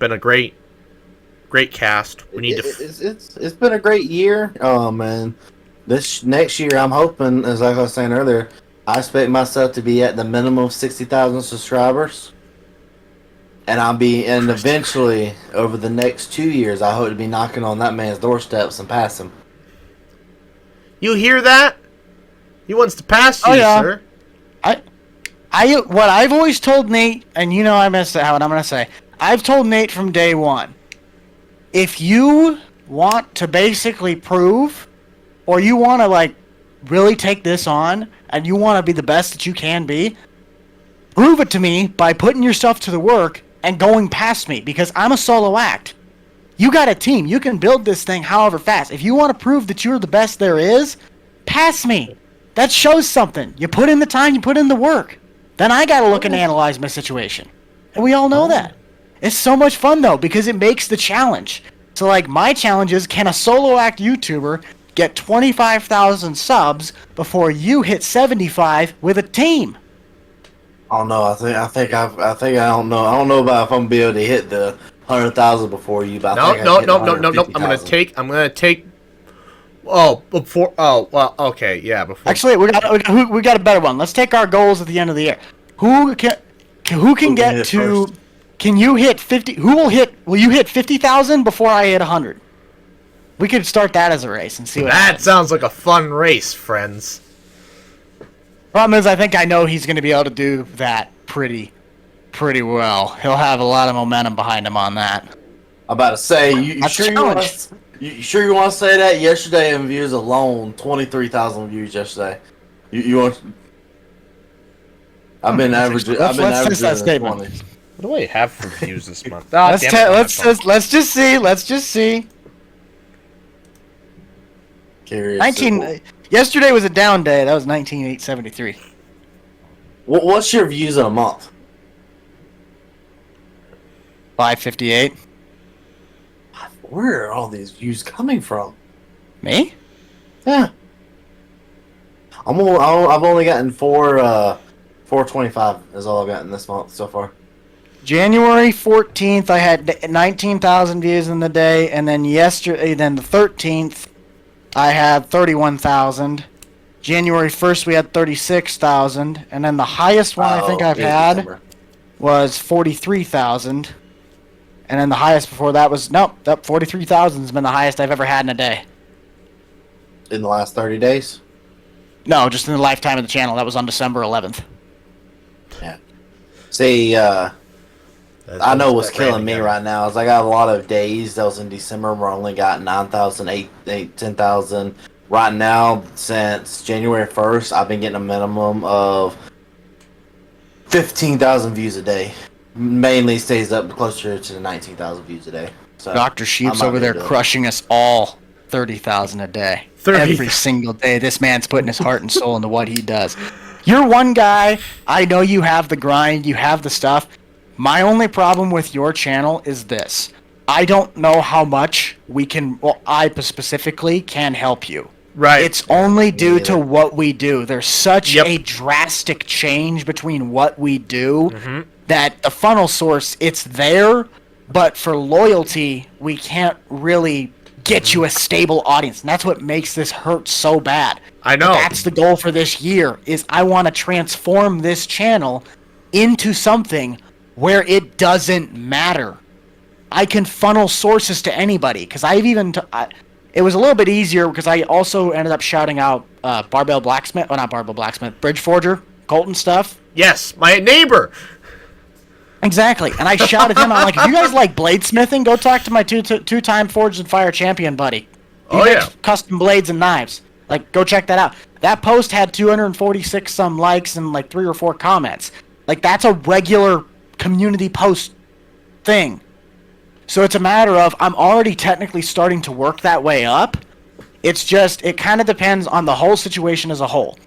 been a great cast. We need to. It's been a great year. And this next year, I'm hoping, as I was saying earlier, I expect myself to be at the minimum of 60,000 subscribers. And eventually, over the next 2 years, I hope to be knocking on that man's doorsteps and pass him. You hear that? He wants to pass you, sir. What I've always told Nate, and you know I messed it what I'm going to say. I've told Nate from day one, if you want to basically prove, or you want to like really take this on, and you want to be the best that you can be, prove it to me by putting yourself to the work and going past me, because I'm a solo act. You got a team. You can build this thing however fast. If you want to prove that you're the best there is, pass me. That shows something. You put in the time, you put in the work. Then I got to look and analyze my situation. And we all know that. It's so much fun, though, because it makes the challenge. So, like, my challenge is, can a solo act YouTuber get 25,000 subs before you hit 75 with a team? I don't know. I don't know. I don't know about if I'm gonna be able to hit the 100,000 before you. But No. I'm gonna take. Oh, before. Oh, well. Okay, yeah. Before. Actually, we got a better one. Let's take our goals at the end of the year. Who can get to? First? Can you hit 50? Will you hit 50,000 before I hit 100? We could start that as a race and see what happens. Sounds like a fun race, friends. Problem is, I think I know he's going to be able to do that pretty well. He'll have a lot of momentum behind him on that. I'm about to say, you sure you want to say that? Yesterday in views alone, 23,000 views yesterday. You want? I've been averaging. Let's test that statement. What do I have for views this month? Let's just see. Curious. Yesterday was a down day. That was 19,873. What's your views in a month? 558. Where are all these views coming from? Me? Yeah. I've only gotten 425 is all I've gotten this month so far. January 14th, I had 19,000 views in the day, and then the 13th, I had 31,000. January 1st, we had 36,000, and then the highest one I think I've had was 43,000. And then the highest before that was 43,000 has been the highest I've ever had in a day. In the last 30 days? No, just in the lifetime of the channel. That was on December 11th. Yeah. See, I know what's killing me right now is I got a lot of days that was in December where I only got 9,000, 10,000. Right now, since January 1st, I've been getting a minimum of 15,000 views a day. Mainly stays up closer to the 19,000 views a day. So Dr. Sheep's over there crushing us all 30,000 a day. Every single day. This man's putting his heart and soul into what he does. You're one guy. I know you have the grind. You have the stuff. My only problem with your channel is this. I don't know how much I specifically can help you. Right. It's only due to what we do. There's such a drastic change between what we do that the funnel source, it's there, but for loyalty, we can't really get you a stable audience. And that's what makes this hurt so bad. I know. But that's the goal for this year, is I want to transform this channel into something where it doesn't matter. I can funnel sources to anybody, because it was a little bit easier because I also ended up shouting out Bridge Forger, Colton stuff. Yes, my neighbor. Exactly, and I shouted him. I'm like, if you guys like bladesmithing, go talk to my two-time Forged and Fire champion buddy. He makes custom blades and knives. Like, go check that out. That post had 246 some likes and like 3 or 4 comments. Like, that's a regular community post thing. So it's a matter of, I'm already technically starting to work that way up. It's just, it kind of depends on the whole situation as a whole.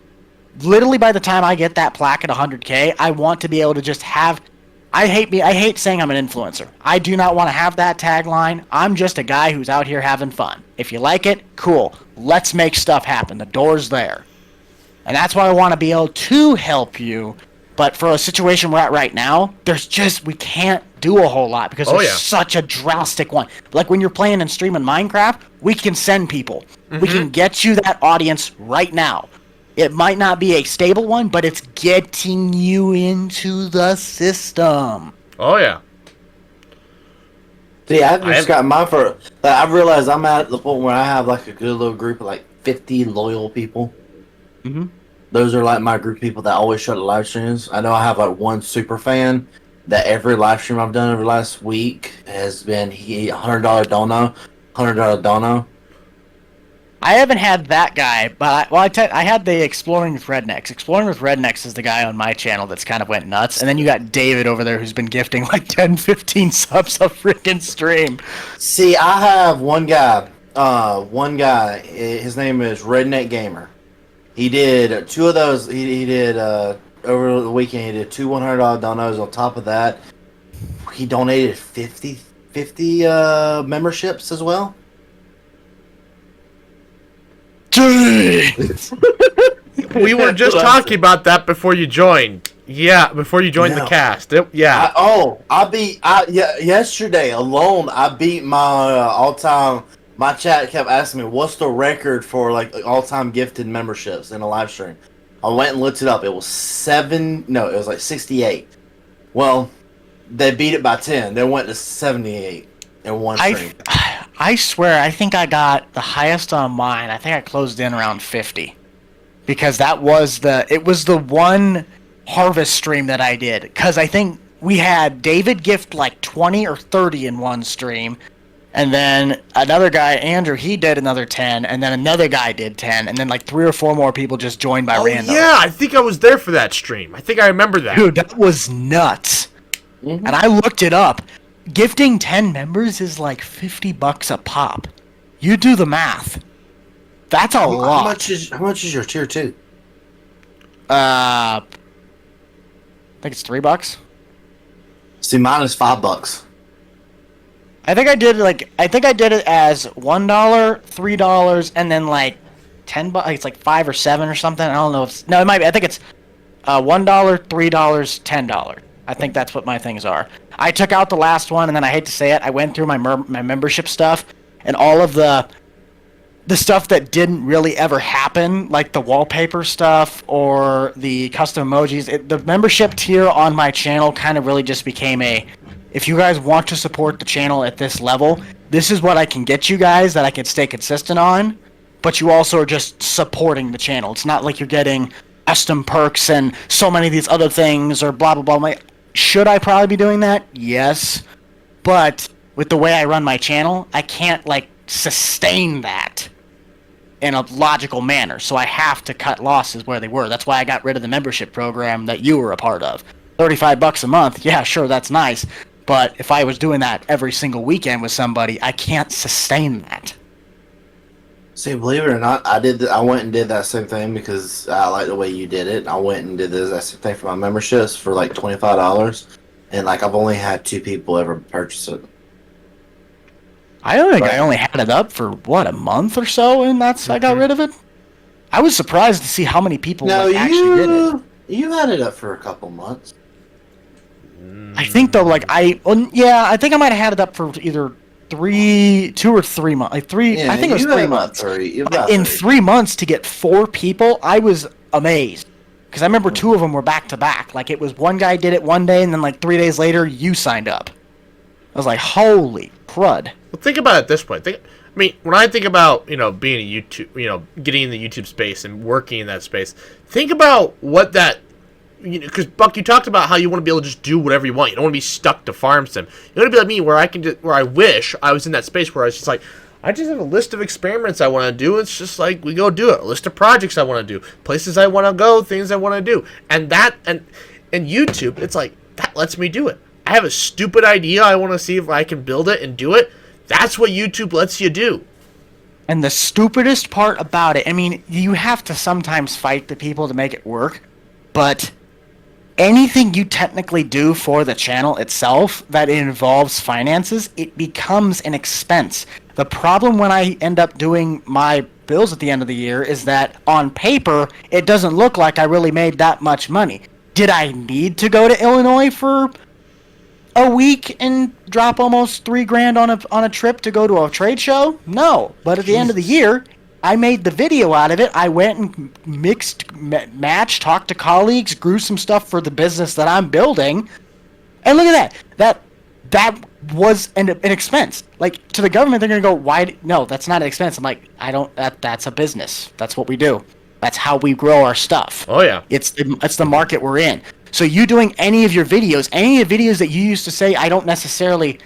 Literally by the time I get that plaque at 100K, I want to be able to just have, I hate saying I'm an influencer. I do not want to have that tagline. I'm just a guy who's out here having fun. If you like it, cool. Let's make stuff happen. The door's there. And that's why I want to be able to help you. But for a situation we're at right now, we can't do a whole lot because there's yeah. such a drastic one. Like when you're playing and streaming Minecraft, we can send people. We can get you that audience right now. It might not be a stable one, but it's getting you into the system. Oh, yeah. See, I've just got mine for... Like, I've realized I'm at the point where I have like a good little group of like 50 loyal people. Mm-hmm. Those are like my group of people that always show the live streams. I know I have like one super fan that every live stream I've done over the last week has been $100 dono, $100 dono. I haven't had that guy, but I had the Exploring with Rednecks. Exploring with Rednecks is the guy on my channel that's kind of went nuts. And then you got David over there who's been gifting like 10, 15 subs a freaking stream. See, I have one guy. His name is Redneck Gamer. He did two of those. He did over the weekend. He did two $100 donos. On top of that, he donated 50 memberships as well. We were just talking about that before you joined. Yeah, before you joined the cast. Yesterday alone, I beat my all-time. My chat kept asking me, "What's the record for like all-time gifted memberships in a live stream?" I went and looked it up. It was 68. Well, they beat it by 10. They went to 78 in one stream. I swear, I think I got the highest on mine. I think I closed in around 50. Because it was the one harvest stream that I did. Because I think we had David gift like 20 or 30 in one stream. And then another guy, Andrew, he did another 10. And then another guy did 10. And then like 3 or 4 more people just joined by random. Yeah, I think I was there for that stream. I think I remember that. Dude, that was nuts. Mm-hmm. And I looked it up. Gifting 10 members is like $50 a pop. You do the math. That's a lot. How much is your tier 2? I think it's $3. See, mine is $5. I think I did it as $1, $3, and then like $10. It's like 5 or 7 or something. I don't know. It might be. I think it's $1, $3, $10. I think that's what my things are. I took out the last one, and then I hate to say it, I went through my membership stuff, and all of the stuff that didn't really ever happen, like the wallpaper stuff or the custom emojis. The membership tier on my channel kind of really just became if you guys want to support the channel at this level, this is what I can get you guys that I can stay consistent on, but you also are just supporting the channel. It's not like you're getting custom perks and so many of these other things or blah, blah, blah. Should I probably be doing that? Yes. But with the way I run my channel, I can't, sustain that in a logical manner. So I have to cut losses where they were. That's why I got rid of the membership program that you were a part of. $35 a month, yeah, sure, that's nice. But if I was doing that every single weekend with somebody, I can't sustain that. See, believe it or not, I went and did that same thing because I like the way you did it. I went and did that same thing for my memberships for like $25, and I've only had 2 people ever purchase it. I don't think I only had it up for a month or so, and I got rid of it. I was surprised to see how many people actually did it. You had it up for a couple months. I think though, I think I might have had it up for either 2 or 3 months. I think it was 3 months. In 3 months to get 4 people, I was amazed. Because I remember 2 of them were back to back. It was one guy did it one day, and then 3 days later, you signed up. I was like, holy crud. Well, think about it this way. When I think about, being a YouTube, getting in the YouTube space and working in that space, think about what that, because Buck, you talked about how you want to be able to just do whatever you want. You don't want to be stuck to farm sim. You want to be like me, where I wish I was in that space where I was just I just have a list of experiments I want to do. It's just we go do it. A list of projects I want to do, places I want to go, things I want to do, and YouTube, it's that lets me do it. I have a stupid idea. I want to see if I can build it and do it. That's what YouTube lets you do. And the stupidest part about it, you have to sometimes fight the people to make it work, but anything you technically do for the channel itself that involves finances, it becomes an expense. The problem when I end up doing my bills at the end of the year is that on paper, it doesn't look like I really made that much money. Did I need to go to Illinois for a week and drop almost $3,000 on a trip to go to a trade show? No. But at the end of the year, I made the video out of it. I went and matched, talked to colleagues, grew some stuff for the business that I'm building. And look at that. That was an expense. Like, to the government, they're going to go, why? No, that's not an expense. I'm like, that's a business. That's what we do. That's how we grow our stuff. Oh, yeah. It's the market we're in. So you doing any of the videos that you used to say, I don't necessarily,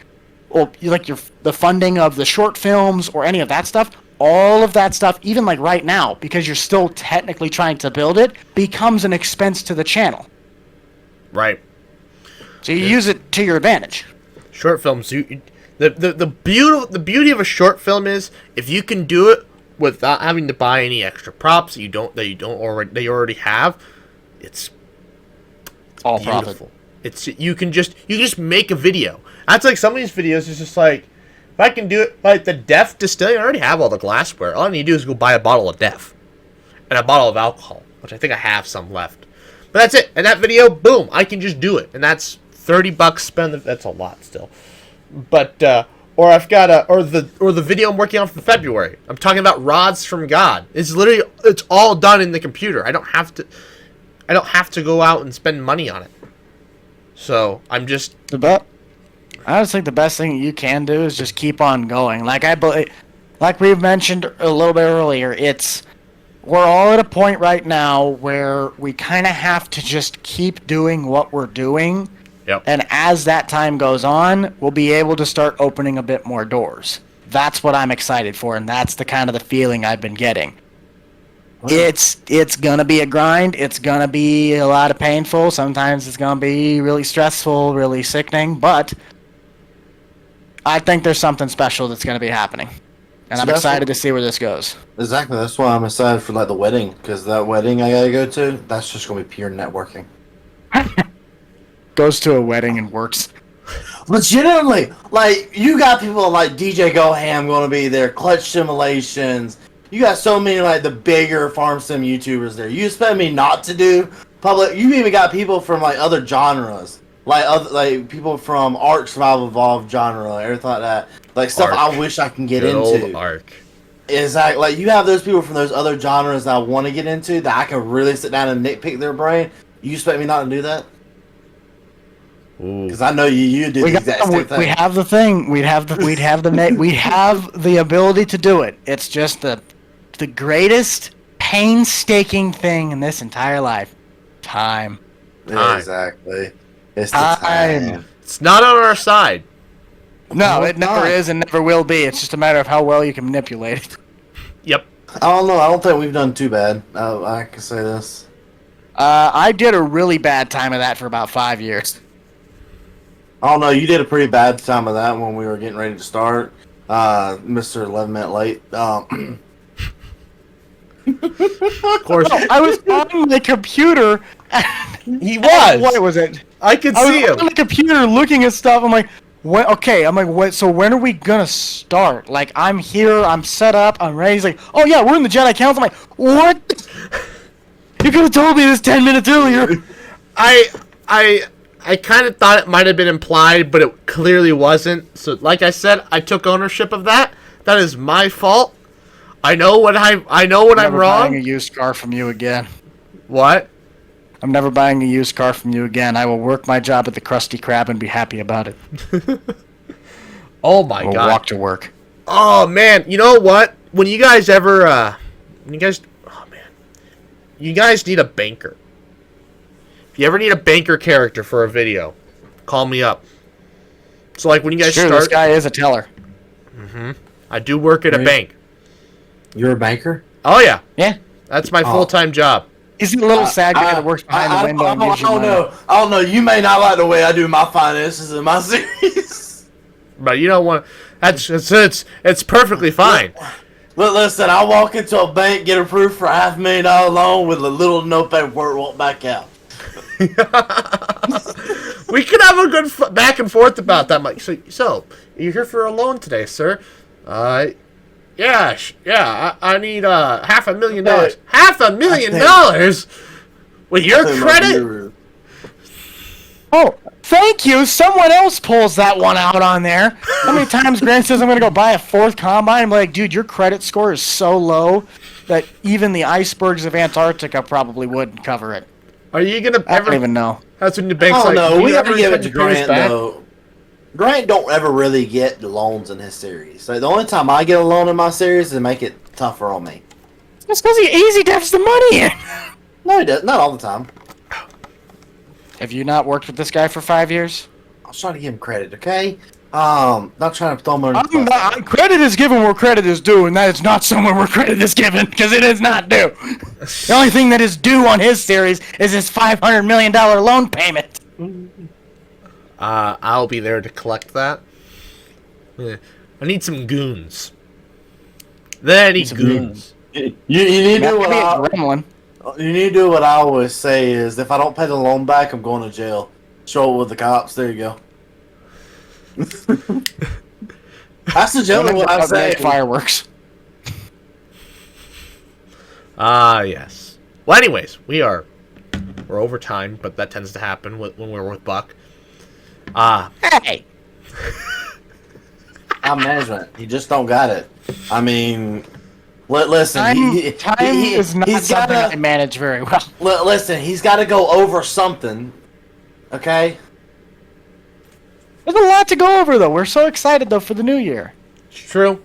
well, the funding of the short films or any of that stuff, all of that stuff, even like right now, because you're still technically trying to build it, becomes an expense to the channel. Right. So you use it to your advantage. Short films, the beauty of a short film is if you can do it without having to buy any extra props that you already have, it's all beautiful. Profit. You can just make a video. That's like some of these videos is just like, if I can do it like the Def Distilling, I already have all the glassware. All I need to do is go buy a bottle of Def and a bottle of alcohol, which I think I have some left. But that's it. And that video, boom, I can just do it, and that's $30 spent. That's a lot still. But or I've got the video I'm working on for February. I'm talking about rods from God. It's all done in the computer. I don't have to go out and spend money on it. So I'm just I just think the best thing you can do is just keep on going. Like we've mentioned a little bit earlier, we're all at a point right now where we kind of have to just keep doing what we're doing. Yep. And as that time goes on, we'll be able to start opening a bit more doors. That's what I'm excited for, and that's the kind of the feeling I've been getting. It's gonna be a grind. It's gonna be a lot of painful. Sometimes it's gonna be really stressful, really sickening, but I think there's something special that's gonna be happening. And I'm excited to see where this goes. Exactly. That's why I'm excited for like the wedding, because that wedding I gotta go to, that's just gonna be pure networking. Goes to a wedding and works. Legitimately, like you got people like DJ Go Ham going to be there, Clutch Simulations. You got so many like the bigger farm sim YouTubers there. You expect me not to do public? You even got people from like other genres, like people from Ark Survival Evolved genre, everything like that. Like stuff Ark. I wish I can get Good into. old Ark. Exactly. Like you have those people from those other genres that I want to get into that I can really sit down and nitpick their brain. You expect me not to do that? Because I know you do the exact same thing. We have the thing. We have the ability to do it. It's just the greatest painstaking thing in this entire life. Time. Exactly. It's the time. It's not on our side. No, it never is and never will be. It's just a matter of how well you can manipulate it. Yep. I don't know. I don't think we've done too bad. I can say this. I did a really bad time of that for about 5 years. I don't know. You did a pretty bad time of that when we were getting ready to start. Mr. 11 minute late. Of course. No, I was on the computer. He was. What was it? I could see him. On the computer looking at stuff. I'm like, what? Okay. I'm like, what? So when are we gonna start? Like, I'm here. I'm set up. I'm ready. He's like, oh yeah, we're in the Jedi Council. I'm like, what? You could have told me this 10 minutes earlier. I kind of thought it might have been implied, but it clearly wasn't. So, like I said, I took ownership of that. That is my fault. I know when I'm wrong. I'm never buying a used car from you again. What? I'm never buying a used car from you again. I will work my job at the Krusty Krab and be happy about it. Oh my God. Walk to work. Oh man, you know what? When you guys ever, you guys need a banker. If you ever need a banker character for a video, call me up. So like when you guys start, this guy is a teller. Mm-hmm. I do work at a bank. You're a banker? Oh yeah. Yeah. That's my full-time job. He's a little sad guy that works behind the window and gives you money. I don't know. You may not like the way I do my finances in my series. But you don't want. It's perfectly fine. Look, listen. I walk into a bank, get approved for $500,000 loan with a little no paperwork, walk back out. We could have a good back and forth about that, Mike. So you're here for a loan today, sir? Yeah. I need $500,000. $500,000 with your credit? Oh, Thank you. Someone else pulls that one out on there. How many times Grant says I'm going to go buy a 4th combine? I'm like, dude, your credit score is so low that even the icebergs of Antarctica probably wouldn't cover it. Are you gonna I ever? don't even know. That's when the bank's Oh like, no, "Do we you gotta ever give it pay to us Grant back?" though. Grant don't ever really get loans in his series. Like the only time I get a loan in my series is to make it tougher on me. It's because he easy debts the money in. No, he does not all the time. Have you not worked with this guy for 5 years? I was trying to give him credit, okay? Not trying to throw him under the bus. Credit is given where credit is due, and that is not somewhere where credit is given, because it is not due. The only thing that is due on his series is his $500 million loan payment. I'll be there to collect that. Yeah. I need some goons. Then I need goons. You need to do what gremlin. you need to do what I always say is if I don't pay the loan back, I'm going to jail. Show it with the cops. There you go. That's generally what I say. Fireworks. Yes. Well, anyways, we're over time, but that tends to happen when we're with Buck. Hey! Time management. He just don't got it. I mean, listen. Time is not he's something gotta, I manage very well. listen, he's got to go over something. Okay? There's a lot to go over, though. We're so excited, though, for the new year. True.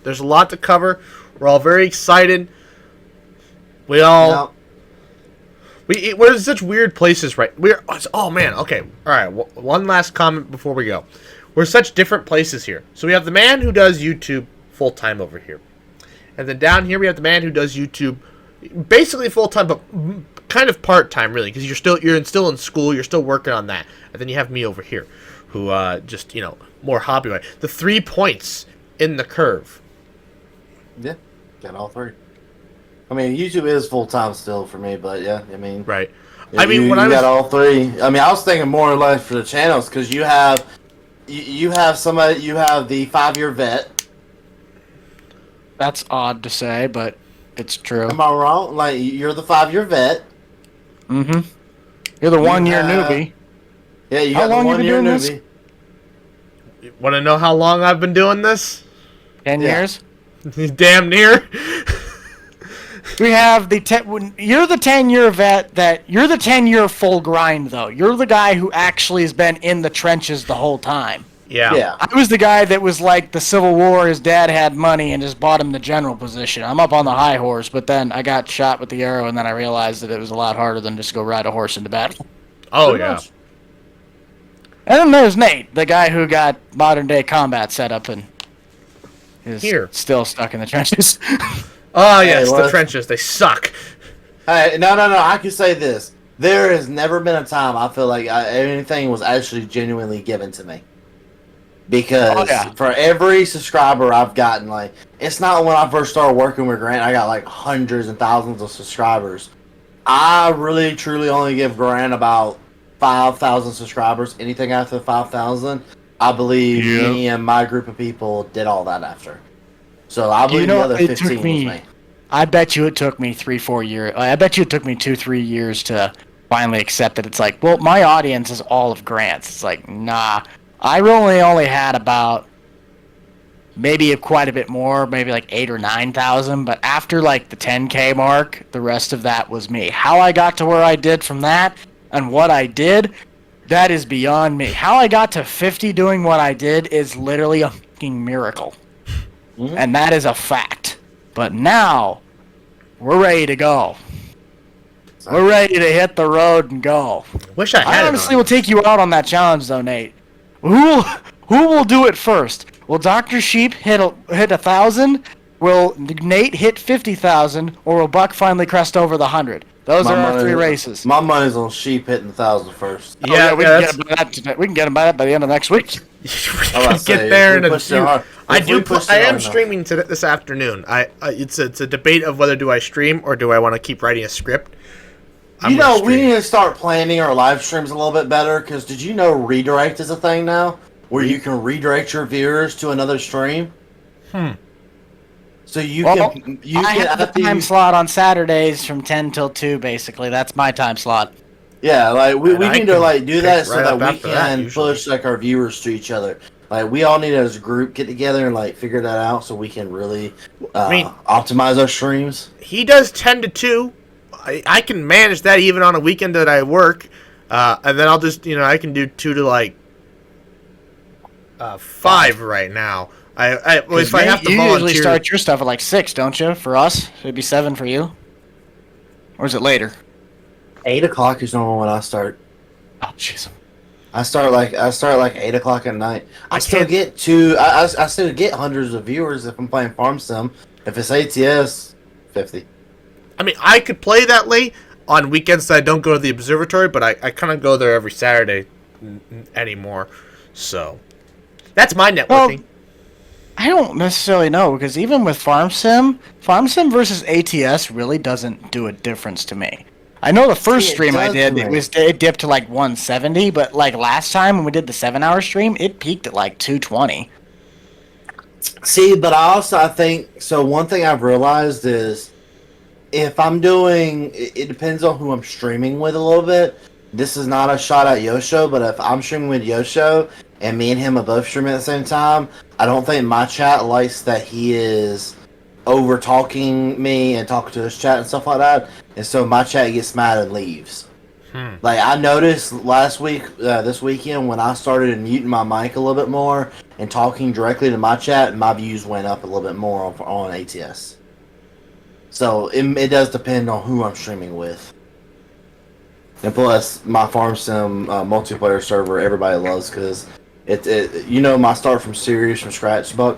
There's a lot to cover. We're all very excited. We're in such weird places, right? Oh man. Okay. All right. One last comment before we go. We're such different places here. So we have the man who does YouTube full time over here, and then down here we have the man who does YouTube basically full time, but kind of part time, really, because you're still in school. You're still working on that, and then you have me over here, who just more hobby wise. The 3 points in the curve. Yeah, got all 3. I mean, YouTube is full time still for me, but yeah, I mean, Right. Yeah, I mean, you when I was got all 3. I mean, I was thinking more or less for the channels because you have somebody, you have the 5-year vet. That's odd to say, but it's true. Am I wrong? Like you're the 5-year vet. Mm-hmm. You're the 1-year newbie. Yeah, you How got long the you been 1-year doing newbie. this? Want to know how long I've been doing this? 10 Yeah. years? Damn near. We have you're the 10-year vet you're the 10-year full grind, though. You're the guy who actually has been in the trenches the whole time. Yeah. I was the guy that was like the Civil War, his dad had money and just bought him the general position. I'm up on the high horse, but then I got shot with the arrow and then I realized that it was a lot harder than just go ride a horse into battle. Oh Pretty yeah. much. And then there's Nate, the guy who got modern day combat set up and is still stuck in the trenches. Oh yes, Hey, the trenches, they suck. Hey, no. I can say this: there has never been a time I feel like anything was actually genuinely given to me. Because for every subscriber I've gotten, like, it's not when I first started working with Grant, I got like hundreds and thousands of subscribers. I really, truly only give Grant about 5,000 subscribers. Anything after 5,000, I believe me and my group of people did all that after. So I believe the other 15 was me. I bet you it took me 3-4 years. I bet you it took me 2-3 years to finally accept that it's like, well, my audience is all of Grant's. It's like, nah. I only had about maybe quite a bit more, maybe like 8,000 or 9,000. But after like the 10K mark, the rest of that was me. How I got to where I did from that and what I did, that is beyond me. How I got to 50 doing what I did is literally a fucking miracle. Mm-hmm. And that is a fact. But now, we're ready to go. We're ready to hit the road and go. Wish I had I honestly will take you out on that challenge, though, Nate. Who will do it first? Will Dr. Sheep hit 1,000? Will Nate hit 50,000? Or will Buck finally crest over the 100? Those are our 3 races. My money's on Sheep hitting 1,000 first. Yeah, we can get him by that today. We can get him by that by the end of next week. Get there in a few. I am streaming streaming this afternoon. It's a debate of whether do I stream or do I want to keep writing a script. We need to start planning our live streams a little bit better, because did you know redirect is a thing now? Where you can redirect your viewers to another stream? So I have the time slot on Saturdays from 10 till 2, basically. That's my time slot. Yeah, like we And I need to can like do pick that so right that up we after that, can usually. push like our viewers to each other. Like we all need to, as a group, get together and like figure that out so we can really I mean, optimize our streams. he does 10 to 2. I can manage that even on a weekend that I work. And then I'll just, I can do 2 to like 5 right now. If I have to you volunteer. usually start your stuff at like 6, don't you? For us, it'd be 7 for you. Or is it later? 8 o'clock is normal when I start. Oh, jeez. I start like 8 o'clock at night. I still can't- get I still get hundreds of viewers if I'm playing Farm Sim. If it's ATS, 50. I mean, I could play that late on weekends that I don't go to the observatory, but I kind of go there every Saturday anymore. So that's my networking. Well, I don't necessarily know, because even with Farm Sim versus ATS really doesn't do a difference to me. I know the first stream I did, it dipped to like 170, but like last time when we did the 7-hour stream, it peaked at like 220. See, but I think so. One thing I've realized is if I'm doing, it depends on who I'm streaming with a little bit. This is not a shot at Yosho, but if I'm streaming with Yosho and me and him are both streaming at the same time, I don't think my chat likes that he is over talking me and talking to his chat and stuff like that, and so my chat gets mad and leaves. Like I noticed last week, this weekend when I started muting my mic a little bit more and talking directly to my chat, my views went up a little bit more on ATS. So it does depend on who I'm streaming with. And plus, my Farm Sim multiplayer server, everybody loves because my start from series from scratch, Buck.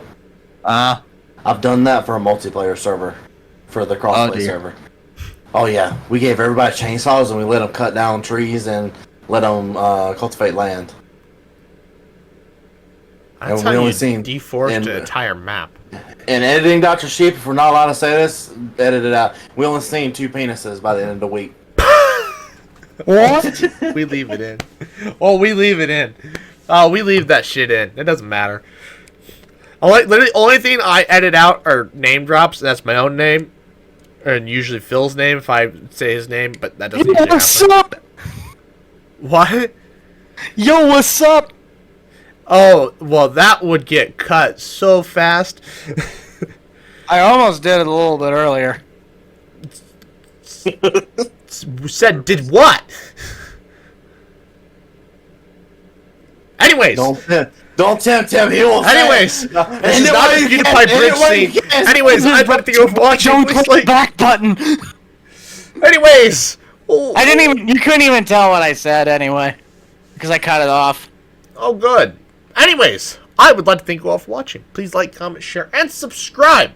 I've done that for a multiplayer server, for the crossplay server. Oh yeah, we gave everybody chainsaws and we let them cut down trees and let them cultivate land. That's And how we only you seen deforest an entire map. And editing, Dr. Sheep, if we're not allowed to say this, edit it out. We only seen 2 penises by the end of the week. What? We leave it in. Oh, we leave it in. Oh, we leave that shit in. It doesn't matter. Literally, only thing I edit out are name drops. That's my own name, and usually Phil's name if I say his name, but that doesn't usually What's happen. up? What? Yo, what's up? Oh, well, that would get cut so fast. I almost did it a little bit earlier. Said did what? Anyways. Don't tempt him. He will. Anyways, this is not a PewDiePie bridge scene. Anyways, I'd like to go for watching. Don't click the back button. Anyways, I didn't even. You couldn't even tell what I said anyway, because I cut it off. Oh, good. Anyways, I would like to thank you all for watching. Please like, comment, share, and subscribe.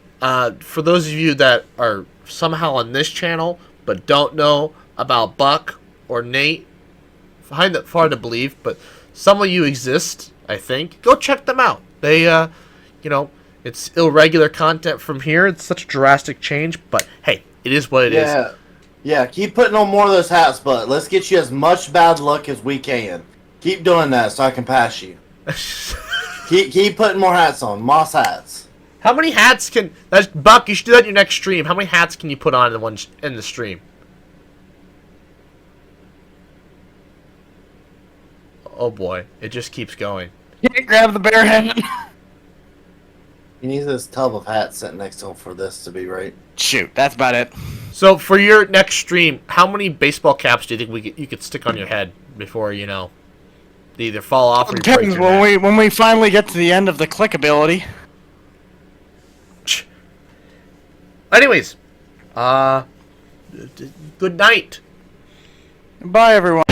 For those of you that are somehow on this channel but don't know about Buck or Nate, find that hard to believe, but some of you exist, I think. Go check them out. They, it's irregular content from here. It's such a drastic change, but hey, it is what it is. Yeah, keep putting on more of those hats, but let's get you as much bad luck as we can. Keep doing that so I can pass you. keep putting more hats on. Moss hats. How many hats can... Buck, you should do that in your next stream. How many hats can you put on in the stream? Oh boy, it just keeps going. Can't grab the bear hand. He needs this tub of hats sitting next to him for this to be right. Shoot, that's about it. So for your next stream, how many baseball caps do you think you could stick on your head before they either fall off or you break Depends your neck? when we finally get to the end of the click ability. Anyways, good night. Bye, everyone.